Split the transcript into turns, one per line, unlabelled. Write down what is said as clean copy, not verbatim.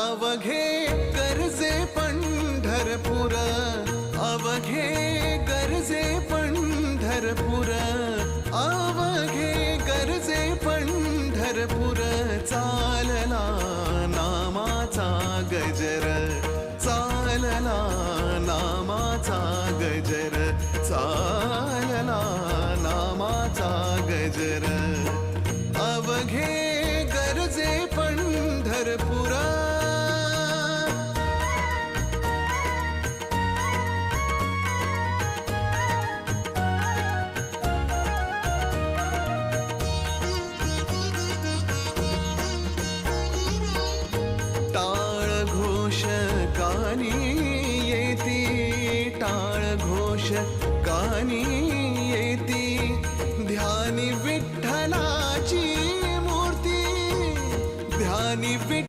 अवघे गरजे पंढरपूर, अवघे गरजे पंढरपूर, अवघे गरजे पंढरपूर. चालला नामाचा गजर, चालला नामाचा गजर, चालला नामाचा गजर. अवघे गरजे पंढरपूर.